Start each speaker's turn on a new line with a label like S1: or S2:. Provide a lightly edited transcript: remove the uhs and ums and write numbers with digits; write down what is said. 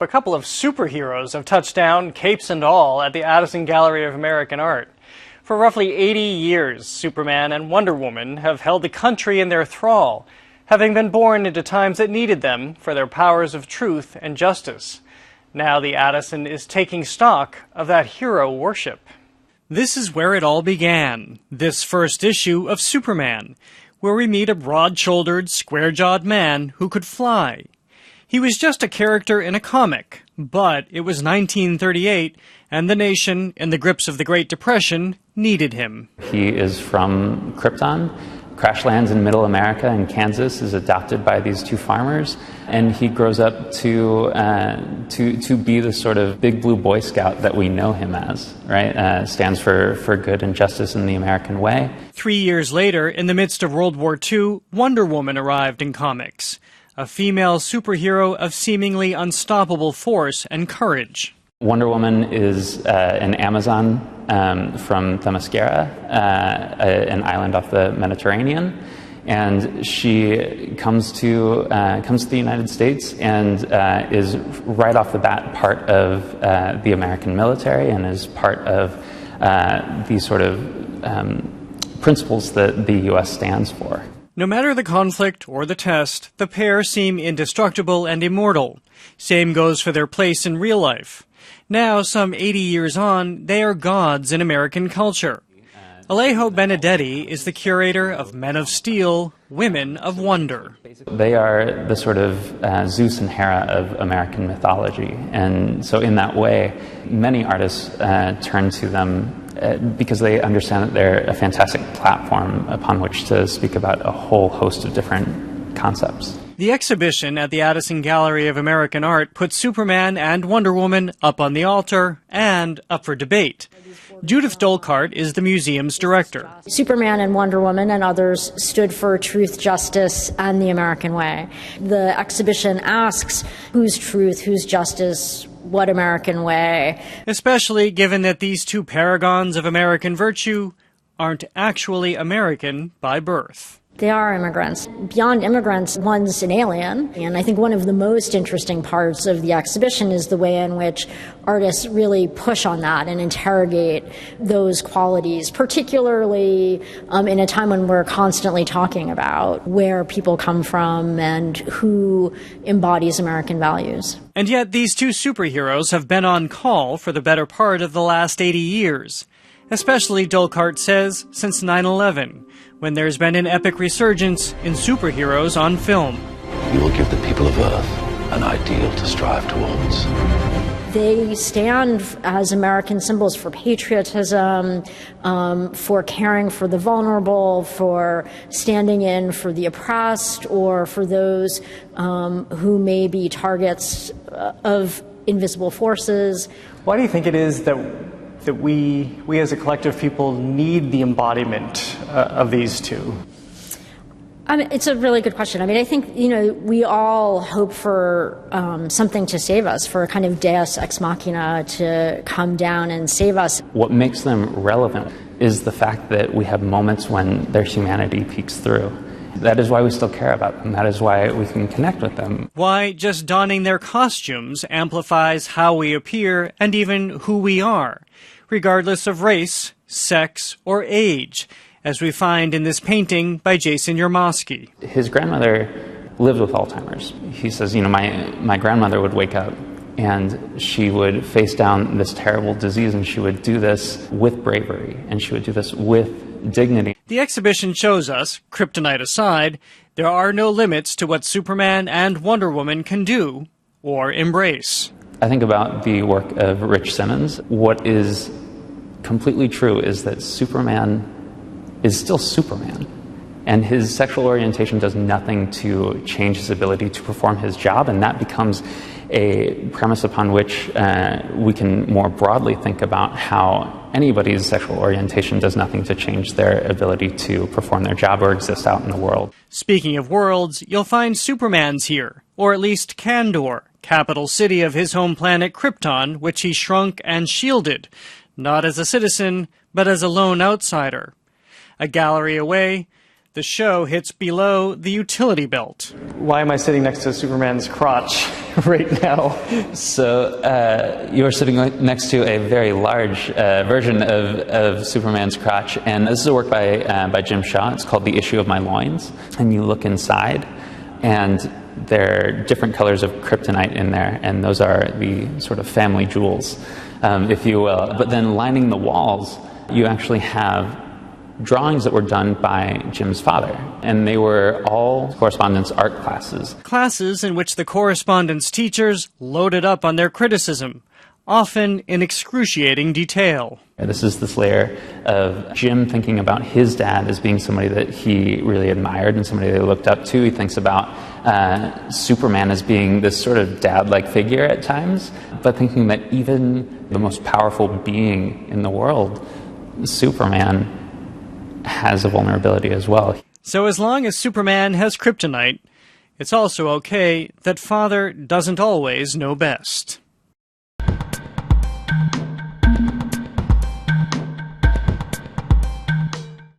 S1: A couple of superheroes have touched down, capes and all, at the Addison Gallery of American Art. For roughly 80 years, Superman and Wonder Woman have held the country in their thrall, having been born into times that needed them for their powers of truth and justice. Now the Addison is taking stock of that hero worship. This is where it all began, this first issue of Superman, where we meet a broad-shouldered, square-jawed man who could fly. He was just a character in a comic, but it was 1938, and the nation, in the grips of the Great Depression, needed him.
S2: He is from Krypton, crash lands in middle America in Kansas, is adopted by these two farmers, and he grows up to be the sort of big blue Boy Scout that we know him as, right? Stands for good and justice in the American way.
S1: 3 years later, in the midst of World War II, Wonder Woman arrived in comics, a female superhero of seemingly unstoppable force and courage.
S2: Wonder Woman is an Amazon from Themyscira, an island off the Mediterranean, and she comes to the United States and is right off the bat part of the American military and is part of these sort of principles that the U.S. stands for.
S1: No matter the conflict or the test, the pair seem indestructible and immortal. Same goes for their place in real life. Now, some 80 years on, they are gods in American culture. Alejo Benedetti is the curator of Men of Steel, Women of Wonder.
S2: They are the sort of Zeus and Hera of American mythology. And so in that way, many artists turn to them because they understand that they're a fantastic platform upon which to speak about a whole host of different concepts.
S1: The exhibition at the Addison Gallery of American Art puts Superman and Wonder Woman up on the altar and up for debate. Judith Dolkart is the museum's director.
S3: Superman and Wonder Woman and others stood for truth, justice, and the American way. The exhibition asks whose truth, whose justice, what American way?
S1: Especially given that these two paragons of American virtue aren't actually American by birth.
S3: They are immigrants. Beyond immigrants, one's an alien. And I think one of the most interesting parts of the exhibition is the way in which artists really push on that and interrogate those qualities, particularly in a time when we're constantly talking about where people come from and who embodies American values.
S1: And yet these two superheroes have been on call for the better part of the last 80 years. Especially, Dolkart says, since 9/11, when there's been an epic resurgence in superheroes on film.
S4: You will give the people of Earth an ideal to strive towards.
S3: They stand as American symbols for patriotism, for caring for the vulnerable, for standing in for the oppressed, or for those who may be targets of invisible forces.
S1: Why do you think it is that we as a collective people need the embodiment of these two?
S3: It's a really good question. I think, we all hope for something to save us, for a kind of deus ex machina to come down and save us.
S2: What makes them relevant is the fact that we have moments when their humanity peeks through. That is why we still care about them. That is why we can connect with them.
S1: Why just donning their costumes amplifies how we appear and even who we are, regardless of race, sex, or age, as we find in this painting by Jason Yermosky.
S2: His grandmother lived with Alzheimer's. He says, my grandmother would wake up and she would face down this terrible disease, and she would do this with bravery, and she would do this with dignity.
S1: The exhibition shows us, kryptonite aside, there are no limits to what Superman and Wonder Woman can do or embrace.
S2: I think about the work of Rich Simmons. What is completely true is that Superman is still Superman, and his sexual orientation does nothing to change his ability to perform his job, and that becomes a premise upon which we can more broadly think about how anybody's sexual orientation does nothing to change their ability to perform their job or exist out in the world.
S1: Speaking of worlds, you'll find Superman's here, or at least Kandor, capital city of his home planet Krypton, which he shrunk and shielded, not as a citizen, but as a lone outsider. A gallery away, The show hits below the utility belt. Why am I sitting next to Superman's crotch right now?
S2: So you're sitting next to a very large version of Superman's crotch, and this is a work by Jim Shaw. It's called The Issue of My Loins. And you look inside, and there are different colors of kryptonite in there, and those are the sort of family jewels, if you will. But then lining the walls, you actually have drawings that were done by Jim's father, and they were all correspondence art classes.
S1: Classes in which the correspondence teachers loaded up on their criticism, often in excruciating detail.
S2: This is this layer of Jim thinking about his dad as being somebody that he really admired and somebody that he looked up to. He thinks about Superman as being this sort of dad-like figure at times, but thinking that even the most powerful being in the world, Superman, has a vulnerability as well.
S1: So as long as Superman has kryptonite, it's also okay that Father doesn't always know best.